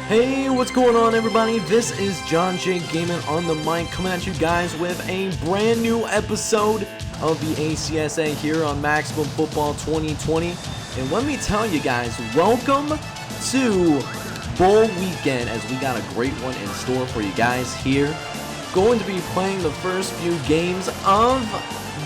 Hey, what's going on, everybody? This is John J. Gaming on the mic, coming at you guys with a brand new episode of the ACSA here on Maximum Football 2020. And let me tell you guys, welcome to Bowl Weekend, as we got a great one in store for you guys here. Going to be playing the first few games of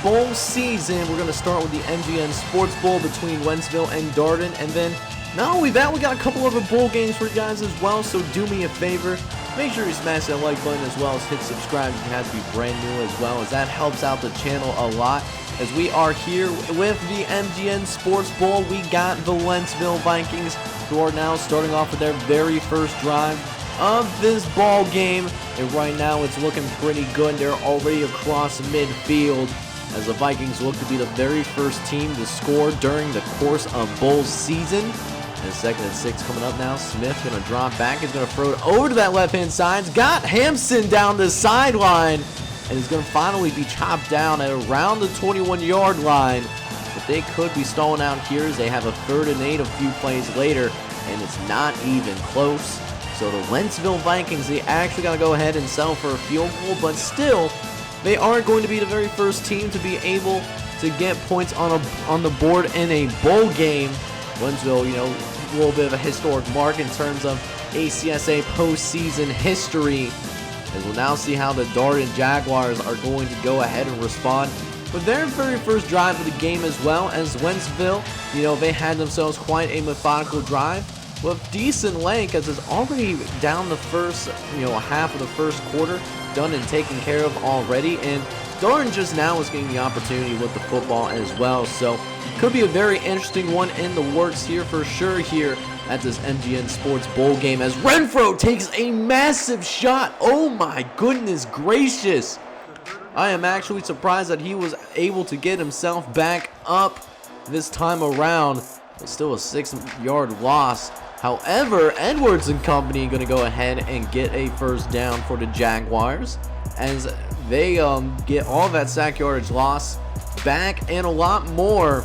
Bowl season. We're going to start with the MGN Sports Bowl between Wentzville and Darden, and then not only that, we got a couple other bowl games for you guys as well, so do me a favor. Make sure you smash that like button as well as hit subscribe if you have to be brand new as well, as that helps out the channel a lot. As we are here with the MGN Sports Bowl, we got the Wentzville Vikings, who are now starting off with their very first drive of this ball game. And right now it's looking pretty good. They're already across midfield, as the Vikings look to be the very first team to score during the course of bowl season. And 2nd and 6 coming up now. Smith going to drop back. He's going to throw it over to that left-hand side. He's got Hampson down the sideline. And he's going to finally be chopped down at around the 21-yard line. But they could be stalling out here as they have a 3rd and 8 a few plays later. And it's not even close. So the Wentzville Vikings, they actually got to go ahead and settle for a field goal. But still, they aren't going to be the very first team to be able to get points on the board in a bowl game. Wentzville, you know, a little bit of a historic mark in terms of ACSA postseason history. As we'll now see how the Darden Jaguars are going to go ahead and respond for their very first drive of the game, as well as Wentzville. You know, they had themselves quite a methodical drive with decent length, as it's already down the first, half of the first quarter, done and taken care of already. And Darden just now is getting the opportunity with the football as well. So could be a very interesting one in the works here for sure here at this MGN Sports Bowl game, as Renfro takes a massive shot. Oh my goodness gracious. I am actually surprised that he was able to get himself back up this time around. It's still a 6-yard loss. However, Edwards and company going to go ahead and get a first down for the Jaguars, as they get all that sack yardage loss back and a lot more.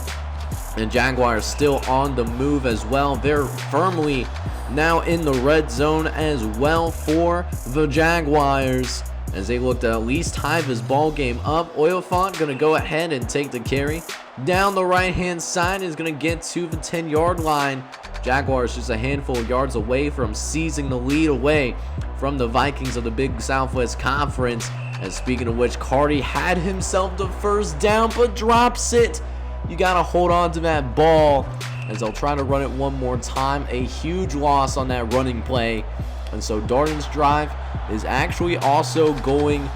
And Jaguars still on the move as well. They're firmly now in the red zone as well for the Jaguars, as they look to at least tie this ball game up. Oilfont going to go ahead and take the carry down the right-hand side. Is going to get to the 10-yard line. Jaguars just a handful of yards away from seizing the lead away from the Vikings of the Big Southwest Conference. And speaking of which, Cardi had himself the first down, but drops it. You got to hold on to that ball, as they'll try to run it one more time. A huge loss on that running play. And so Darden's drive is actually also going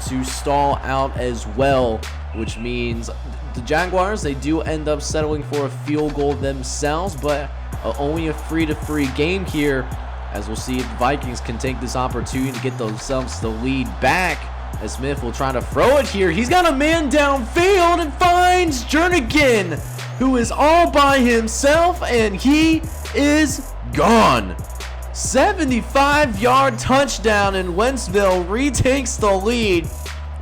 to stall out as well, which means the Jaguars, they do end up settling for a field goal themselves, but only a free-to-free game here, as we'll see if the Vikings can take this opportunity to get themselves the lead back. As Smith will try to throw it here. He's got a man downfield and finds Jernigan, who is all by himself, and he is gone. 75-yard touchdown, and Wentzville retakes the lead.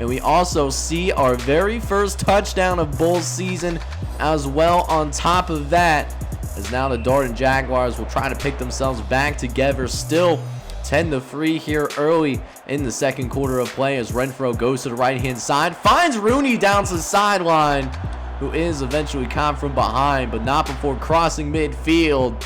And we also see our very first touchdown of bowl season as well on top of that, as now the Darden Jaguars will try to pick themselves back together. Still 10-3 here early in the second quarter of play, as Renfro goes to the right-hand side, finds Rooney down to the sideline, who is eventually caught from behind, but not before crossing midfield.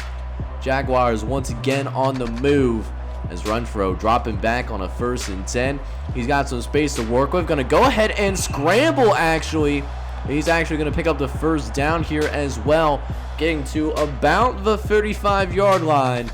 Jaguars once again on the move, as Renfro dropping back on a 1st and 10. He's got some space to work with. Going to go ahead and scramble, actually. He's actually going to pick up the first down here as well, getting to about the 35-yard line.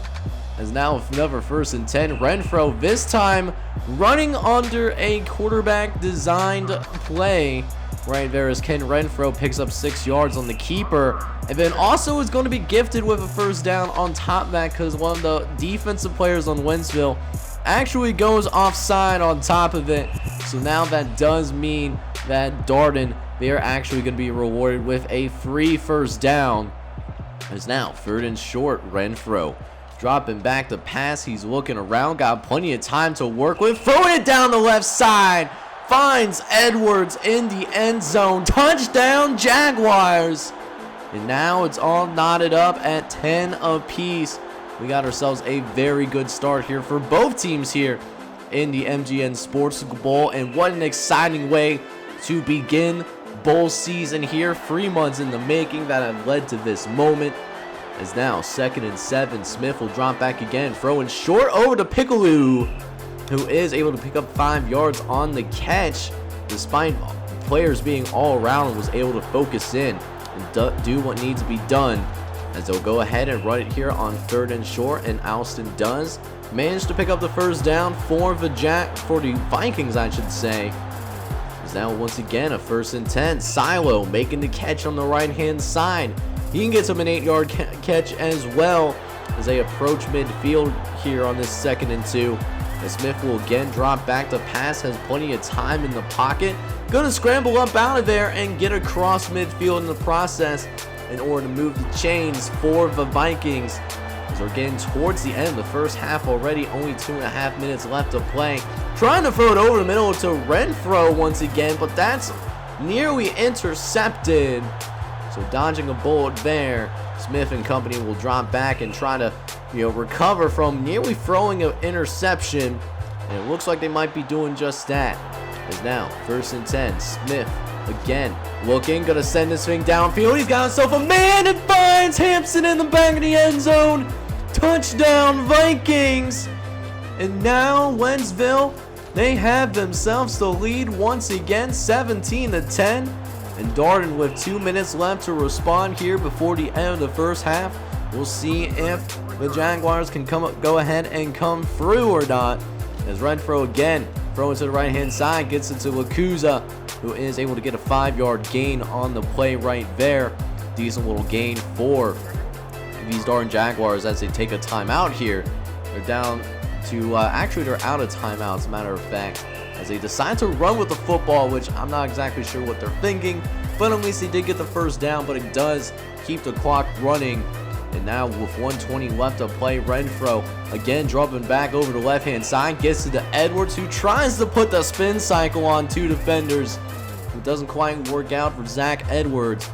As now another 1st and 10. Renfro this time running under a quarterback designed play right there, as Ken Renfro picks up 6 yards on the keeper, and then also is going to be gifted with a first down on top of that, because one of the defensive players on Wentzville actually goes offside on top of it. So now that does mean that Darden, they are actually going to be rewarded with a free first down. It's now 3rd and short. Renfro dropping back the pass. He's looking around, got plenty of time to work with, throwing it down the left side, finds Edwards in the end zone. Touchdown Jaguars. And now it's all knotted up at 10 apiece we got ourselves a very good start here for both teams here in the MGN Sports Bowl. And what an exciting way to begin bowl season here. 3 months in the making that have led to this moment. As now 2nd and 7, Smith will drop back again, throwing short over to Piccolo, who is able to pick up 5 yards on the catch, despite players being all around, and was able to focus in and do what needs to be done, as they'll go ahead and run it here on 3rd and short, and Alston does manage to pick up the first down for the Vikings, I should say. As now once again a 1st and 10, Silo making the catch on the right hand side. He can get him an 8-yard catch as well as they approach midfield here on this 2nd and 2. As Smith will again drop back to pass, has plenty of time in the pocket. Gonna scramble up out of there and get across midfield in the process in order to move the chains for the Vikings. As we're getting towards the end of the first half already, only 2.5 minutes left to play. Trying to throw it over the middle to Renfro once again, but that's nearly intercepted. So dodging a bullet there, Smith and company will drop back and try to, recover from nearly throwing an interception. And it looks like they might be doing just that. As now 1st and 10, Smith again looking, gonna send this thing downfield. He's got himself a man and finds Hampson in the back of the end zone. Touchdown Vikings. And now Wentzville, they have themselves the lead once again, 17-10. And Darden with 2 minutes left to respond here before the end of the first half. We'll see if the Jaguars can go ahead and come through or not. As Renfro again throwing to the right hand side, gets it to Lacuza, who is able to get a 5-yard gain on the play right there. Decent little gain for these Darden Jaguars as they take a timeout here. They're down to, actually they're out of timeout as a matter of fact, as they decide to run with the football, which I'm not exactly sure what they're thinking, but at least they did get the first down, but it does keep the clock running. And now with 1:20 left to play, Renfro again dropping back over the left-hand side, gets to Edwards, who tries to put the spin cycle on 2 defenders. It doesn't quite work out for Zach Edwards,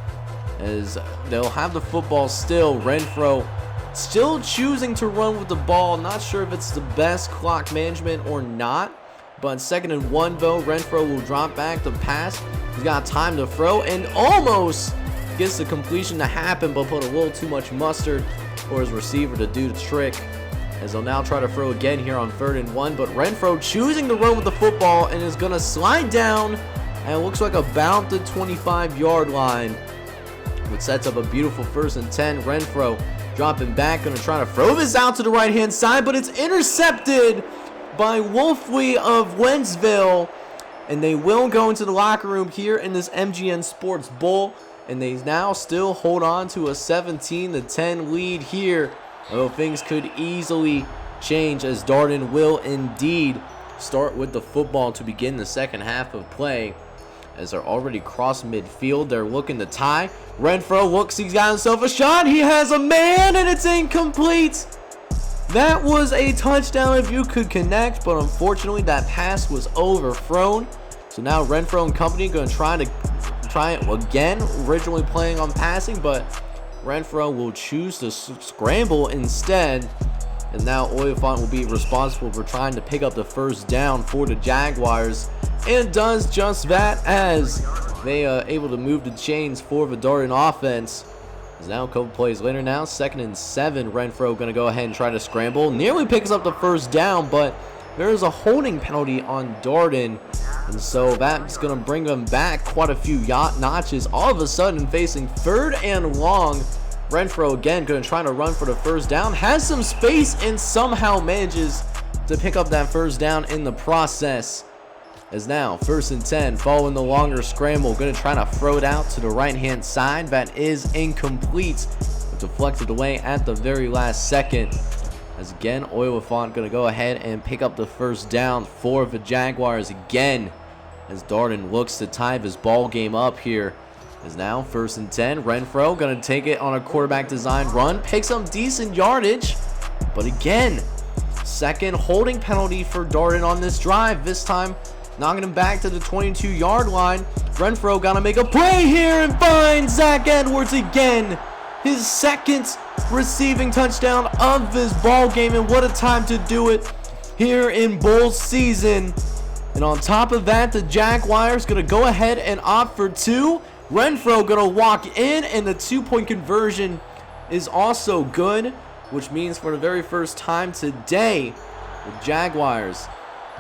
as they'll have the football still. Renfro still choosing to run with the ball. Not sure if it's the best clock management or not. But 2nd and 1 though, Renfro will drop back to pass. He's got time to throw and almost gets the completion to happen, but put a little too much mustard for his receiver to do the trick. As they'll now try to throw again here on 3rd and 1, but Renfro choosing to run with the football and is going to slide down, and it looks like about the 25-yard line, which sets up a beautiful 1st and 10. Renfro dropping back, going to try to throw this out to the right-hand side, but it's intercepted by Wolfley of Wentzville, and they will go into the locker room here in this MGN Sports Bowl, and they now still hold on to a 17-10 lead here. Although things could easily change, as Darden will indeed start with the football to begin the second half of play. As they're already across midfield, they're looking to tie. Renfro looks, he's got himself a shot. He has a man, and it's incomplete. That was a touchdown if you could connect, but unfortunately that pass was overthrown. So now Renfro and company going to try it again, originally playing on passing, but Renfro will choose to scramble instead. And now Oliphant will be responsible for trying to pick up the first down for the Jaguars, and does just that as they are able to move the chains for the Darden offense. Now a couple plays later now, 2nd and 7, Renfro going to go ahead and try to scramble. Nearly picks up the first down, but there is a holding penalty on Darden. And so that's going to bring them back quite a few notches. All of a sudden facing 3rd and long. Renfro again going to try to run for the first down. Has some space and somehow manages to pick up that first down in the process. As now 1st and 10, following the longer scramble, going to try to throw it out to the right hand side. That is incomplete, but deflected away at the very last second. As again, Oliphant going to go ahead and pick up the first down for the Jaguars again, as Darden looks to tie this ball game up here. As now 1st and 10, Renfro going to take it on a quarterback design run, picks up decent yardage, but again, second holding penalty for Darden on this drive. This time knocking him back to the 22-yard line. Renfro got to make a play here and finds Zach Edwards again. His second receiving touchdown of this ball game, and what a time to do it here in bowl season. And on top of that, the Jaguars gonna go ahead and opt for 2. Renfro gonna walk in, and the 2-point conversion is also good, which means for the very first time today, the Jaguars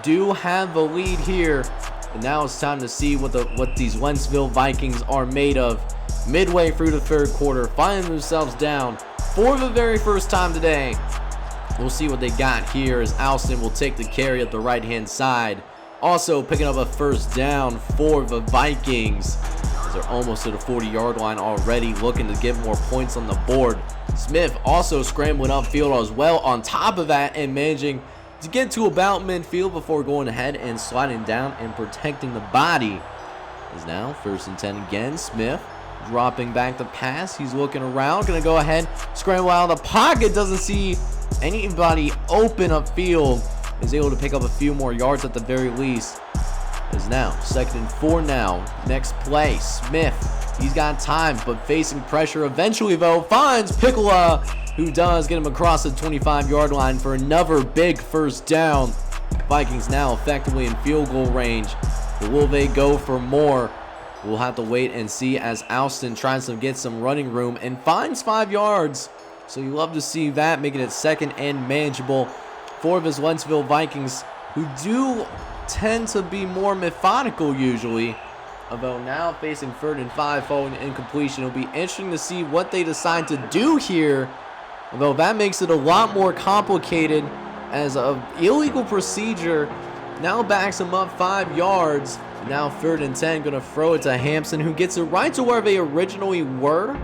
do have the lead here. And now it's time to see what these Wentzville Vikings are made of. Midway through the third quarter, finding themselves down for the very first time today. We'll see what they got here as Alston will take the carry at the right-hand side. Also picking up a first down for the Vikings. They're almost to the 40-yard line already, looking to get more points on the board. Smith also scrambling upfield as well on top of that, and managing to get to about midfield before going ahead and sliding down and protecting the body. Is now 1st and 10 again. Smith dropping back the pass. He's looking around, gonna go ahead, scramble out of the pocket, doesn't see anybody open upfield. Is able to pick up a few more yards at the very least. Is now 2nd and 4 now. Next play, Smith, he's got time, but facing pressure eventually though, finds Piccola, who does get him across the 25-yard line for another big first down. Vikings now effectively in field goal range, but will they go for more? We'll have to wait and see as Alston tries to get some running room and finds 5 yards. So you love to see that, making it 2nd and manageable for this Wentzville Vikings, who do tend to be more methodical usually. Although now facing 3rd and 5 following incompletion, it'll be interesting to see what they decide to do here. Although that makes it a lot more complicated, as an illegal procedure now backs them up 5 yards. Now 3rd and 10, gonna throw it to Hampson, who gets it right to where they originally were,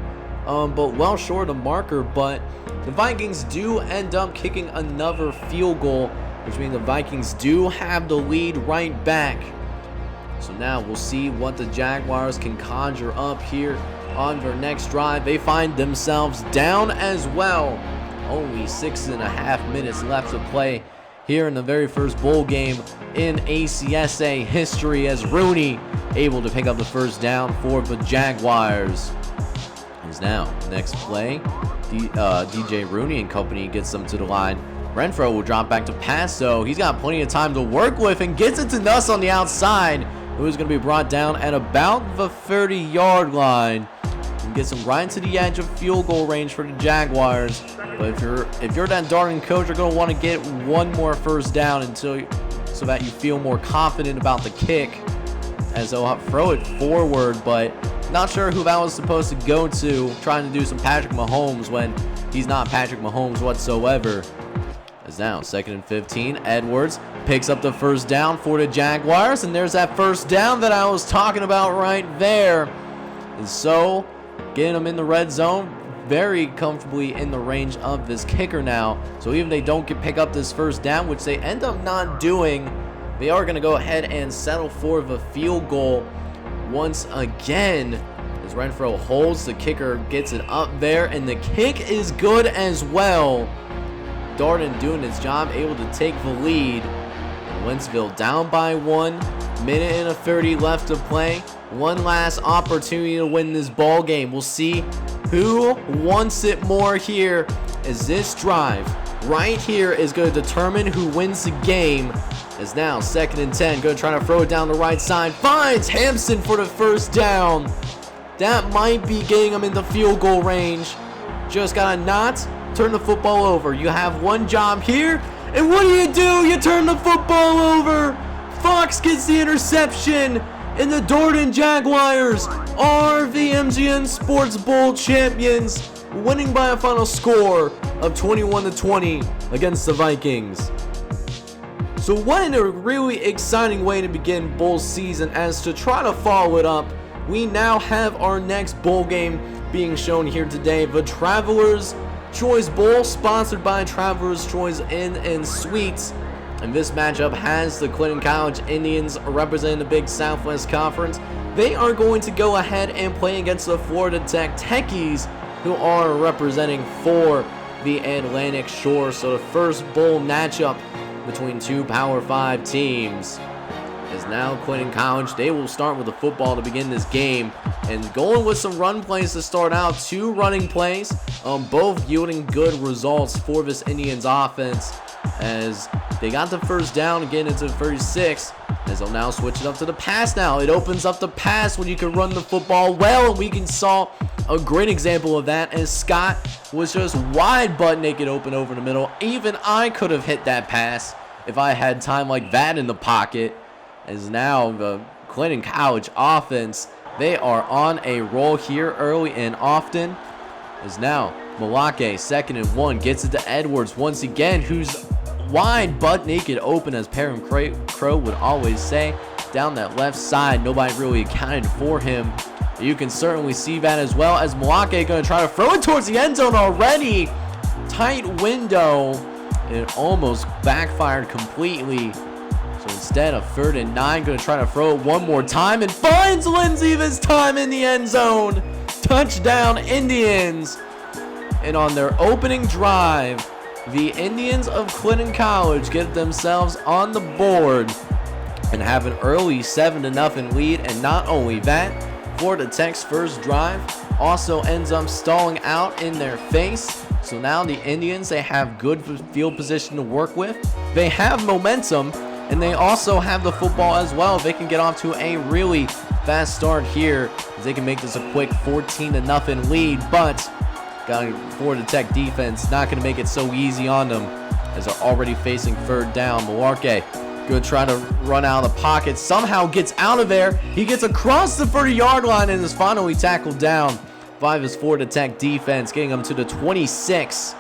but well short of the marker. But the Vikings do end up kicking another field goal, which means the Vikings do have the lead right back. So now we'll see what the Jaguars can conjure up here on their next drive. They find themselves down as well. Only 6.5 minutes left to play here in the very first bowl game in ACSA history, as Rooney able to pick up the first down for the Jaguars. Is now next play, DJ Rooney and company gets them to the line. Renfro will drop back to pass, so he's got plenty of time to work with and gets it to Nuss on the outside, who is going to be brought down at about the 30-yard line. And gets him right to the edge of field goal range for the Jaguars. But if you're that Darden coach, you're going to want to get one more first down so that you feel more confident about the kick, as they'll throw it forward, but not sure who that was supposed to go to, trying to do some Patrick Mahomes when he's not Patrick Mahomes whatsoever. As now 2nd and 15, Edwards picks up the first down for the Jaguars, and there's that first down that I was talking about right there. And so getting them in the red zone, very comfortably in the range of this kicker now. So even if they don't pick up this first down, which they end up not doing, they are going to go ahead and settle for the field goal once again. As Renfro holds, the kicker gets it up there, and the kick is good as well. Darden doing his job, able to take the lead. Wentzville down by 1 minute and 30 left to play. One last opportunity to win this ball game. We'll see who wants it more here, as this drive right here is going to determine who wins the game. As now 2nd and 10, going to try to throw it down the right side, finds Hampson for the first down. That might be getting him into field goal range. Just gotta not turn the football over. You have one job here, and what do? You turn the football over. Fox gets the interception, and the Darden Jaguars are the MGM Sports Bowl champions, winning by a final score of 21-20 against the Vikings. So what a really exciting way to begin bowl season, as to try to follow it up, we now have our next bowl game being shown here today, the Travelers Choice Bowl, sponsored by Travelers Choice Inn and Suites. And this matchup has the Clinton College Indians representing the Big Southwest Conference. They are going to go ahead and play against the Florida Tech Techies, who are representing for the Atlantic Shore. So the first bowl matchup between two Power 5 teams is now Clinton College. They will start with the football to begin this game. and going with some run plays to start out. 2 running plays, both yielding good results for this Indians offense, as they got the first down again into 36, as they'll now switch it up to the pass now. It opens up the pass when you can run the football well, and we can saw a great example of that as Scott was just wide butt naked open over the middle. Even I could have hit that pass if I had time like that in the pocket, as now the Clinton College offense, they are on a roll here early and often, as now Malake, 2nd and 1, gets it to Edwards once again, who's wide butt naked open, as Perrin Crow would always say, down that left side. Nobody really accounted for him. You can certainly see that, as well as Malake going to try to throw it towards the end zone already. Tight window. It almost backfired completely. So instead of 3rd and 9, going to try to throw it one more time and finds Lindsey this time in the end zone. Touchdown Indians. And on their opening drive, the Indians of Clinton College get themselves on the board and have an early 7-0 lead. And not only that, Florida Tech's first drive also ends up stalling out in their face. So now the Indians, they have good field position to work with. They have momentum, and they also have the football as well. They can get off to a really fast start here, as they can make this a quick 14-0 lead. But Florida Tech defense not going to make it so easy on them, as they're already facing 3rd down. Malarkey going to try to run out of the pocket. Somehow gets out of there. He gets across the 30-yard line and is finally tackled down by his Florida Tech defense, getting him to the 26.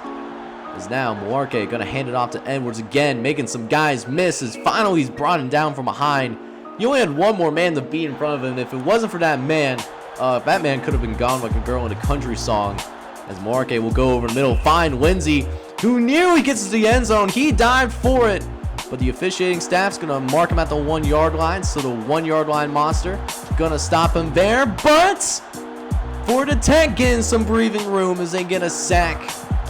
As now Malarkey going to hand it off to Edwards again, making some guys miss, as finally he's brought him down from behind. He only had one more man to beat in front of him. If it wasn't for that man could have been gone like a girl in a country song. As Malarkey will go over the middle, find Lindsey, who nearly gets to the end zone. He dived for it, but the officiating staff's going to mark him at the 1-yard line. So the 1-yard line monster going to stop him there. But Florida Tech getting some breathing room as they get a sack.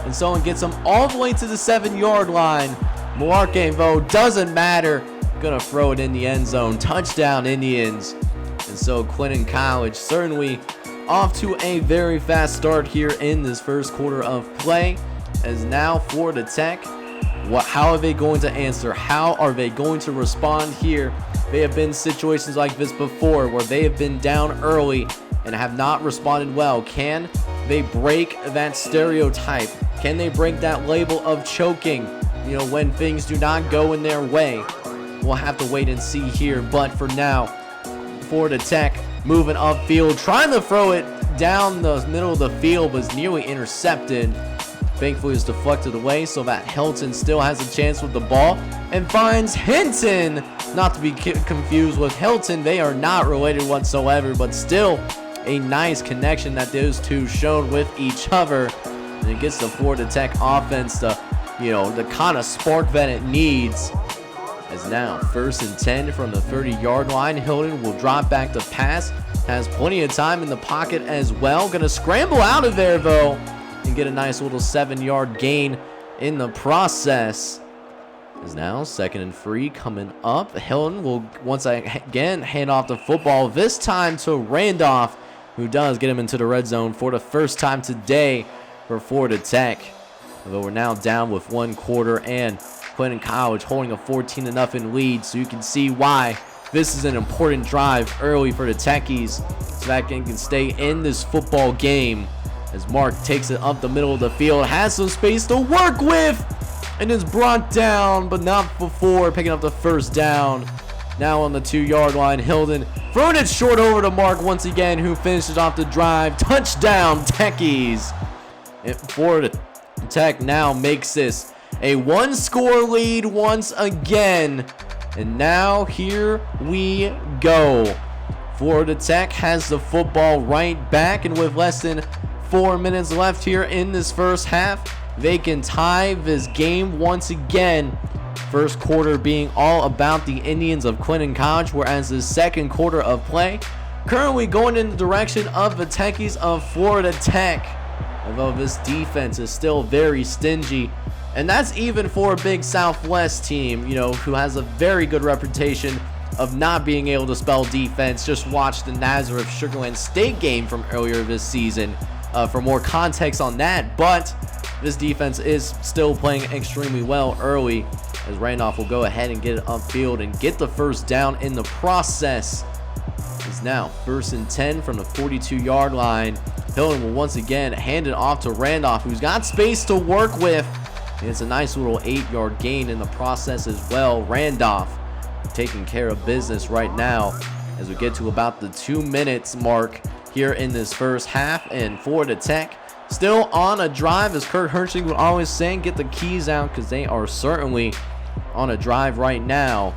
And someone gets him all the way to the 7-yard line. Malarkey, though, doesn't matter. Going to throw it in the end zone. Touchdown Indians. And so Clinton College certainly off to a very fast start here in this first quarter of play, as now Florida Tech, how are they going to answer? How are they going to respond here? They have been situations like this before, where they have been down early and have not responded well. Can they break that stereotype? Can they break that label of choking, when things do not go in their way? We'll have to wait and see here, but for now, Florida Tech moving upfield, trying to throw it down the middle of the field, was nearly intercepted. Thankfully, it's deflected away so that Hilton still has a chance with the ball and finds Hinton. Not to be confused with Hilton, they are not related whatsoever, but still a nice connection that those two showed with each other. And it gets the Florida Tech offense the kind of spark that it needs. As now 1st and 10 from the 30-yard line. Hilton will drop back to pass. Has plenty of time in the pocket as well. Going to scramble out of there, though, and get a nice little 7-yard gain in the process. As now 2nd and 3 coming up. Hilton will once again hand off the football, this time to Randolph, who does get him into the red zone for the first time today for Florida Tech. Although we're now down with 1 quarter, and Clinton College holding a 14-0 lead, so you can see why this is an important drive early for the Techies, so that they can stay in this football game. As Mark takes it up the middle of the field, has some space to work with, and is brought down, but not before picking up the first down. Now on the 2-yard line, Hilton throwing it short over to Mark once again, who finishes off the drive. Touchdown Techies. And Florida Tech now makes this a 1-score lead once again. And now here we go. Florida Tech has the football right back, and with less than 4 minutes left here in this first half, they can tie this game once again. First quarter being all about the Indians of Clinton College, whereas the second quarter of play currently going in the direction of the Techies of Florida Tech. Although this defense is still very stingy, and that's even for a big Southwest team, who has a very good reputation of not being able to spell defense. Just watch the Nazareth Sugarland State game from earlier this season for more context on that. But this defense is still playing extremely well early, as Randolph will go ahead and get it upfield and get the first down in the process. It's now 1st and 10 from the 42-yard line. Hilton will once again hand it off to Randolph, who's got space to work with. And it's a nice little 8-yard gain in the process as well. Randolph taking care of business right now as we get to about the 2 minutes mark here in this first half. And Florida Tech still on a drive, as Kurt Hershing would always say, get the keys out, because they are certainly on a drive right now.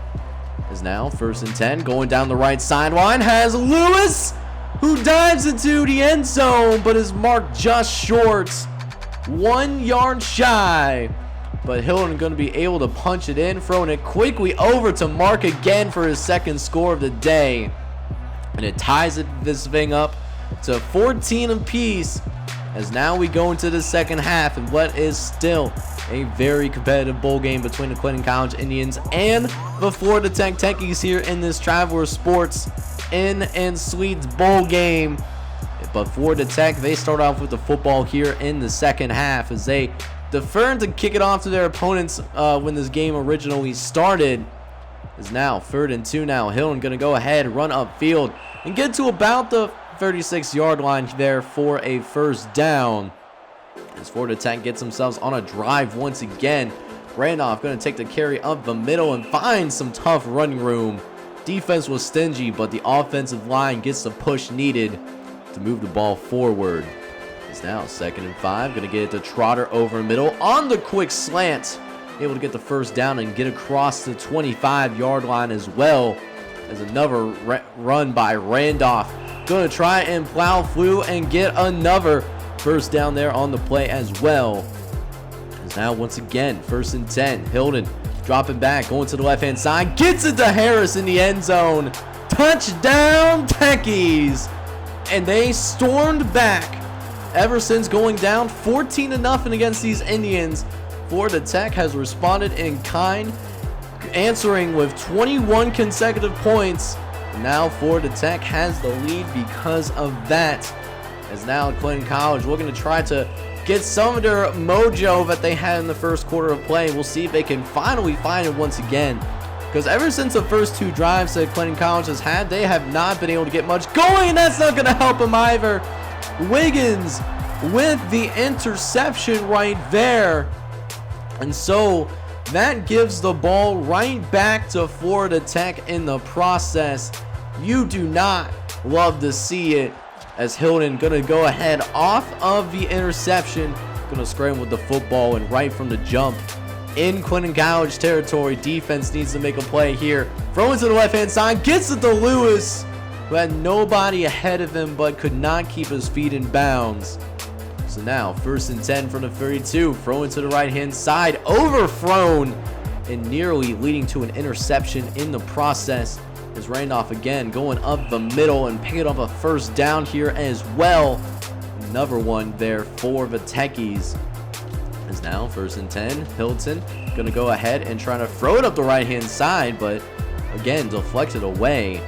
Is now 1st and 10, going down the right sideline, has Lewis, who dives into the end zone, but is marked just short, 1 yard shy. But Hilton going to be able to punch it in, throwing it quickly over to Mark again for his second score of the day. And it ties this thing up to 14 apiece, as now we go into the second half and what is still a very competitive bowl game between the Clinton College Indians and the Florida Tech Techies here in this Traveler Sports Inn and Suites bowl game. But Florida Tech, they start off with the football here in the second half, as they deferred to kick it off to their opponents when this game originally started. Is now 3rd and 2 now. Hilton going to go ahead, run upfield, and get to about the 36-yard line there for a first down. As Florida Tech gets themselves on a drive once again. Randolph going to take the carry up the middle and find some tough running room. Defense was stingy, but the offensive line gets the push needed to move the ball forward. It's now 2nd and 5. Going to get it to Trotter over middle on the quick slant. Able to get the first down and get across the 25-yard line as well. As another run by Randolph. Going to try and plow through and get another first down there on the play as well. As now once again 1st and 10. Hilton dropping back, going to the left-hand side. Gets it to Harris in the end zone. Touchdown Techies. And they stormed back ever since going down 14-0 against these Indians. Florida Tech has responded in kind, answering with 21 consecutive points. Now Florida Tech has the lead because of that. As now Clinton College looking to try to get some of their mojo that they had in the first quarter of play. We'll see if they can finally find it once again, because ever since the first 2 drives that Clinton College has had, they have not been able to get much going, and that's not going to help them either. Wiggins with the interception right there. And so that gives the ball right back to Florida Tech in the process. You do not love to see it, as Hilton going to go ahead off of the interception. Going to scramble with the football, and right from the jump in Clinton College territory, defense needs to make a play here. Throw it to the left-hand side, gets it to Lewis, who had nobody ahead of him but could not keep his feet in bounds. So now 1st and 10 from the 32, throw it to the right-hand side, overthrown, and nearly leading to an interception in the process. As Randolph again going up the middle and picking up a first down here as well. Another one there for the Techies. Is now 1st and 10. Hilton going to go ahead and try to throw it up the right-hand side, but again deflected away,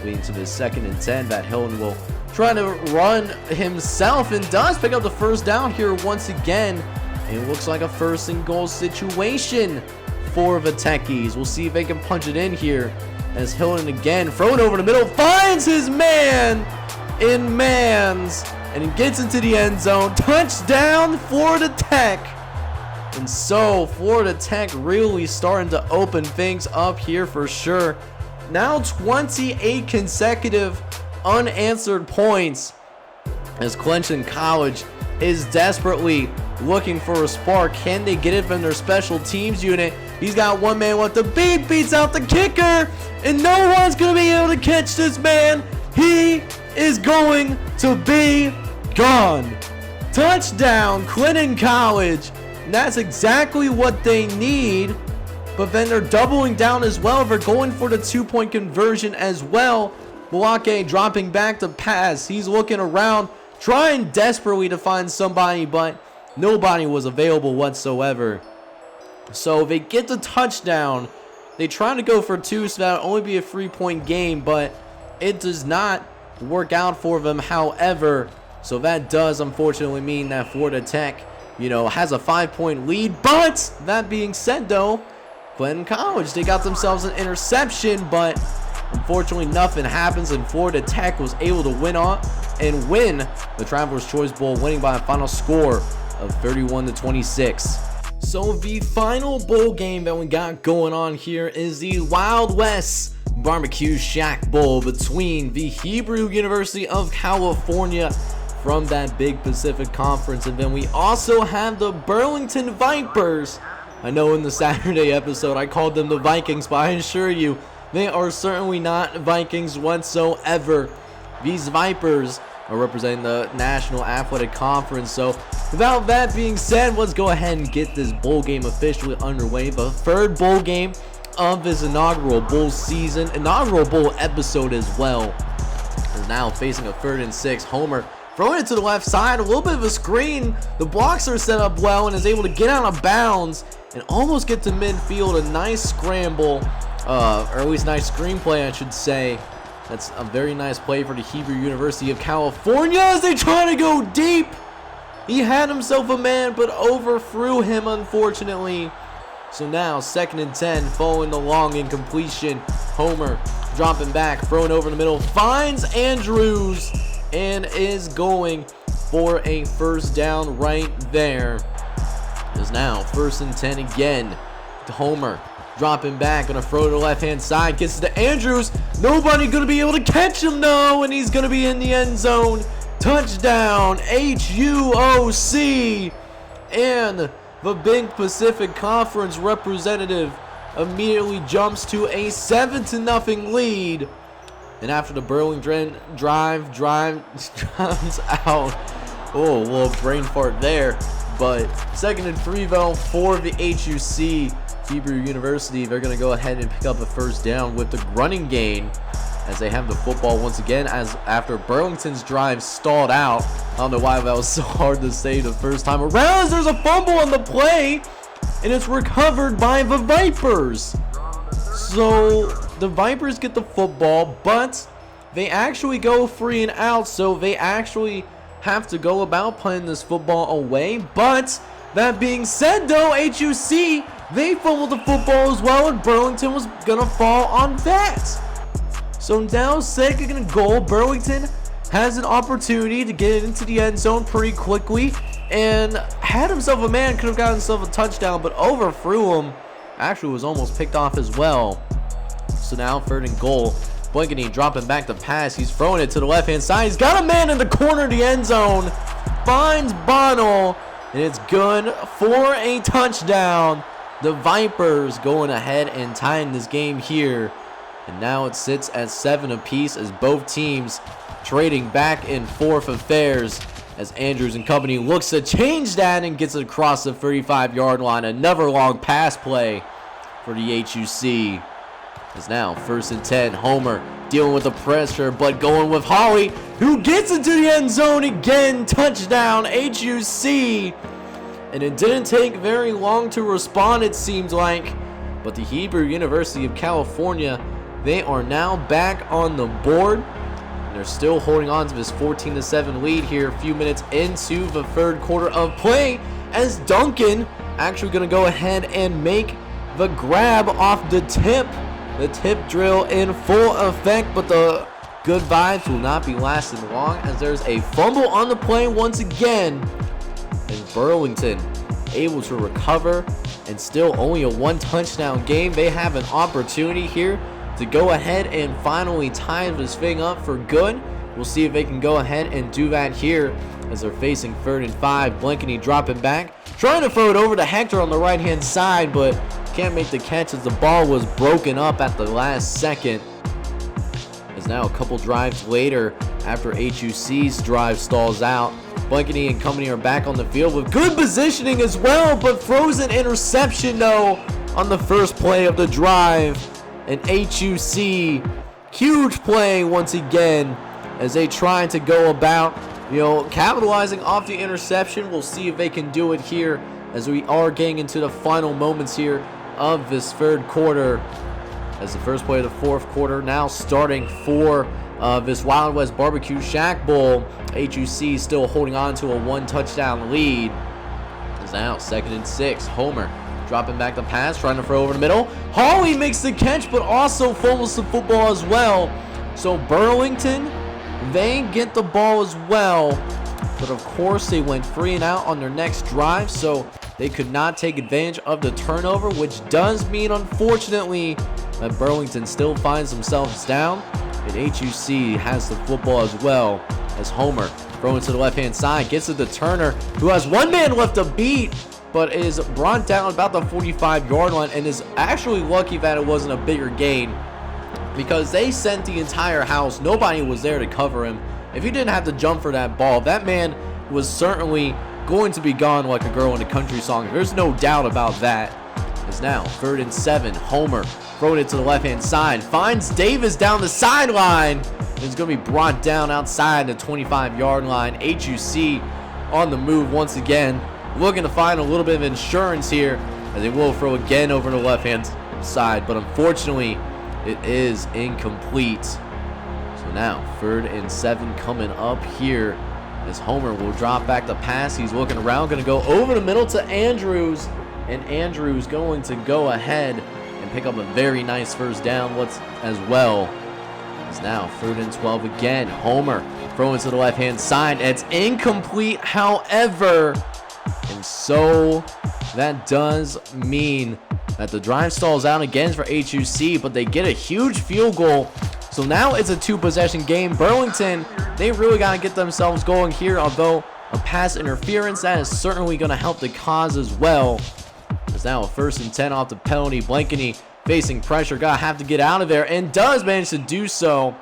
leading to the 2nd and 10 that Hilton will try to run himself, and does pick up the first down here once again. And it looks like a 1st and goal situation for the Techies. We'll see if they can punch it in here, as Hilton again throw it over the middle, finds his man in Mans, and he gets into the end zone. Touchdown Florida Tech. And so Florida Tech really starting to open things up here for sure. Now 28 consecutive unanswered points, as Clinton College is desperately looking for a spark. Can they get it from their special teams unit? He's got one man left. The beat beats out the kicker, and no one's going to be able to catch this man. He is going to be gone. Touchdown Clinton College. And that's exactly what they need. But then they're doubling down as well. They're going for the 2-point conversion as well. Milwaukee dropping back to pass. He's looking around, trying desperately to find somebody, but nobody was available whatsoever. So they get the touchdown They try to go for 2, so that'll only be a 3-point game, but it does not work out for them. However, so that does unfortunately mean that Florida Tech, has a 5-point lead. But that being said, though, Clinton College, they got themselves an interception, but unfortunately nothing happens, and Florida Tech was able to win the Travelers Choice Bowl, winning by a final score of 31-26. So the final bowl game that we got going on here is the Wild West Barbecue Shack Bowl between the Hebrew University of California from that big Pacific Conference, and then we also have the Burlington Vipers. I know in the Saturday episode I called them the Vikings, but I assure you they are certainly not Vikings whatsoever. These Vipers are representing the National Athletic Conference. So without that being said, let's go ahead and get this bowl game officially underway. The third bowl game of this inaugural bowl season, inaugural bowl episode as well, is now facing a 3rd and 6. Homer throwing it to the left side, a little bit of a screen. The blocks are set up well and is able to get out of bounds and almost get to midfield. A nice scramble, or at least nice screenplay, I should say. That's a very nice play for the Hebrew University of California as they try to go deep. He had himself a man, but overthrew him, unfortunately. So now, 2nd and 10, following the long incompletion. Homer dropping back, throwing over the middle, finds Andrews, and is going for a 1st down right there. It is now 1st and 10 again. Homer dropping back, gonna throw to the left-hand side, gets to Andrews. Nobody gonna be able to catch him, though, and he's gonna be in the end zone. Touchdown, HUOC, and the big Pacific Conference representative immediately jumps to a 7-0 lead. And after the Burlington drives out. Oh, a little brain fart there. But 2nd and 3 though for the HUC Hebrew University. They're going to go ahead and pick up a 1st down with the running gain as they have the football once again, as after Burlington's drive stalled out. I don't know why that was so hard to say the first time around, as there's a fumble on the play and it's recovered by the Vipers. So the Vipers get the football, but they actually go 3 and out, so they actually have to go about playing this football away. But that being said, though, HUC, they fumbled the football as well, and Burlington was gonna fall on that. So now 2nd and goal. Burlington has an opportunity to get into the end zone pretty quickly and had himself a man, could have gotten himself a touchdown, but overthrew him. Actually was almost picked off as well. So now 3rd and goal. Blankety dropping back the pass. He's throwing it to the left-hand side. He's got a man in the corner of the end zone. Finds Bonnell, and it's good for a touchdown. The Vipers going ahead and tying this game here. And now it sits at 7 apiece as both teams trading back and forth affairs as Andrews and company looks to change that and gets it across the 35-yard line. Another long pass play for the HUC. It's now 1st and 10. Homer dealing with the pressure, but going with Holly, who gets into the end zone again. Touchdown, HUC. And it didn't take very long to respond, it seems like. But the Hebrew University of California, they are now back on the board. And they're still holding on to this 14-7 lead here a few minutes into the 3rd quarter of play, as Duncan actually going to go ahead and make the grab off the tip. The tip drill in full effect, but the good vibes will not be lasting long as there's a fumble on the play once again. And Burlington able to recover, and still only a 1-touchdown game. They have an opportunity here to go ahead and finally tie this thing up for good. We'll see if they can go ahead and do that here as they're facing 3rd and 5. Blankety dropping back, trying to throw it over to Hector on the right-hand side, but can't make the catch as the ball was broken up at the last second. As now a couple drives later, after HUC's drive stalls out, Blankety and company are back on the field with good positioning as well, but throws an interception though on the first play of the drive. And HUC, huge play once again as they try to go about, capitalizing off the interception. We'll see if they can do it here as we are getting into the final moments here of this third quarter, as the first play of the fourth quarter now starting for this Wild West Barbecue Shack Bowl. HUC still holding on to a 1-touchdown lead. Is now 2nd and 6. Homer dropping back the pass, trying to throw over the middle. Hawley makes the catch, but also fumbles the football as well. So Burlington, they get the ball as well. But of course, they went 3 and out on their next drive, so they could not take advantage of the turnover, which does mean, unfortunately, that Burlington still finds themselves down. And HUC has the football as well, as Homer throwing to the left-hand side, gets it to Turner, who has one man left to beat, but is brought down about the 45-yard line, and is actually lucky that it wasn't a bigger gain, because they sent the entire house. Nobody was there to cover him. If he didn't have to jump for that ball, that man was certainly going to be gone like a girl in a country song. There's no doubt about that. It's now 3rd and 7. Homer throwing it to the left-hand side, finds Davis down the sideline. It's going to be brought down outside the 25-yard line. HUC on the move once again, looking to find a little bit of insurance here, as they will throw again over the left-hand side, but unfortunately it is incomplete. So now 3rd and 7 coming up here, as Homer will drop back the pass. He's looking around, going to go over the middle to Andrews, and Andrews going to go ahead and pick up a very nice first down as well. It's now 3rd and 12 again. Homer throwing to the left-hand side. It's incomplete, however, and so that does mean that the drive stalls out again for HUC, but they get a huge field goal. So now it's a 2-possession game. Burlington, they really got to get themselves going here, although a pass interference, that is certainly going to help the cause as well. It's now a 1st and 10 off the penalty. Blankeny facing pressure, gotta have to get out of there, and does manage to do so.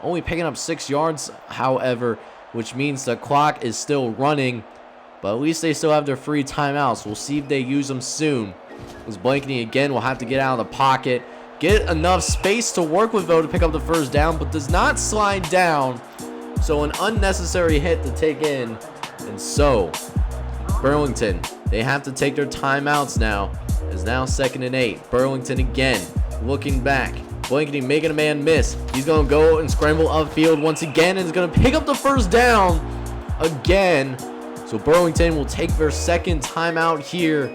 Only picking up 6 yards, however, which means the clock is still running, but at least they still have their free timeouts. We'll see if they use them soon, as Blankeny again will have to get out of the pocket, get enough space to work with, though, to pick up the first down, but does not slide down. So an unnecessary hit to take in. And so Burlington, they have to take their timeouts now. It's now 2nd and 8. Burlington again looking back. Blankeny making a man miss. He's going to go and scramble upfield once again, and is going to pick up the first down again. So Burlington will take their 2nd timeout here.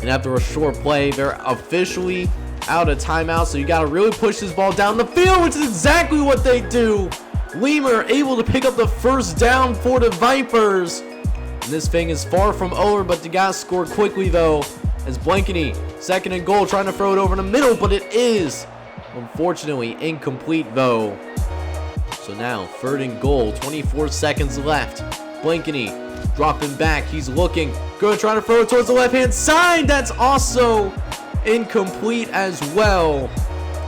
And after a short play, they're officially out of timeout. So you got to really push this ball down the field, which is exactly what they do. Weimer able to pick up the first down for the Vipers. And this thing is far from over, but they got to score quickly, though, as Blankeny, 2nd and goal, trying to throw it over the middle, but it is unfortunately incomplete, though. So now 3rd and goal, 24 seconds left. Blankeny dropping back. He's looking, going to try to throw it towards the left-hand side. That's also incomplete as well.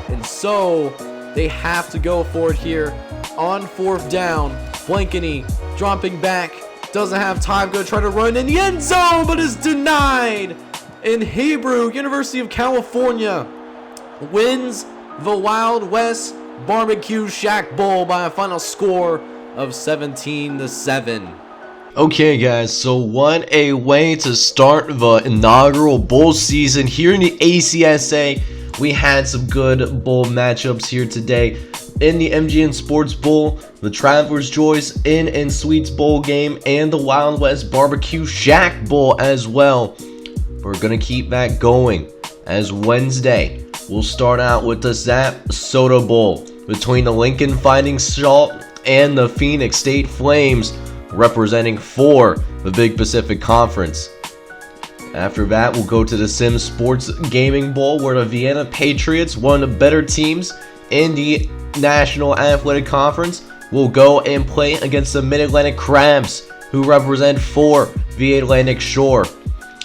And so they have to go for it here on 4th down. Blankeny dropping back, doesn't have time, going to try to run in the end zone, but is denied. And Hebrew, University of California, wins the Wild West Barbecue Shack Bowl by a final score of 17-7. Okay guys, so what a way to start the inaugural bowl season here in the ACSA. We had some good bowl matchups here today. In the MGN Sports Bowl, the Traveler's Choice In and Sweets Bowl game, and the Wild West Barbecue Shack Bowl as well. We're going to keep that going, as Wednesday we'll start out with the Zap Soda Bowl between the Lincoln Fighting Salt and the Phoenix State Flames, representing for the Big Pacific Conference. After that, we'll go to the Sims Sports Gaming Bowl, where the Vienna Patriots, one of the better teams in the National Athletic Conference, will go and play against the Mid-Atlantic Crabs, who represent for the Atlantic Shore.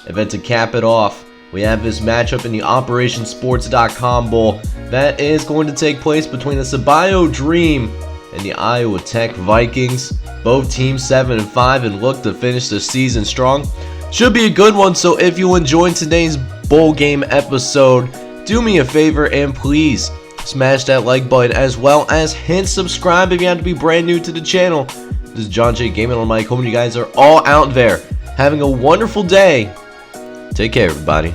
And then to cap it off, we have this matchup in the OperationSports.com Bowl that is going to take place between the Ceballo Dream and the Iowa Tech Vikings. Both teams 7-5 and look to finish the season strong. Should be a good one, so if you enjoyed today's bowl game episode, do me a favor and please smash that like button, as well as hit subscribe if you have to be brand new to the channel. This is John J. Gaming on Mike. Hoping you guys are all out there having a wonderful day. Take care, everybody.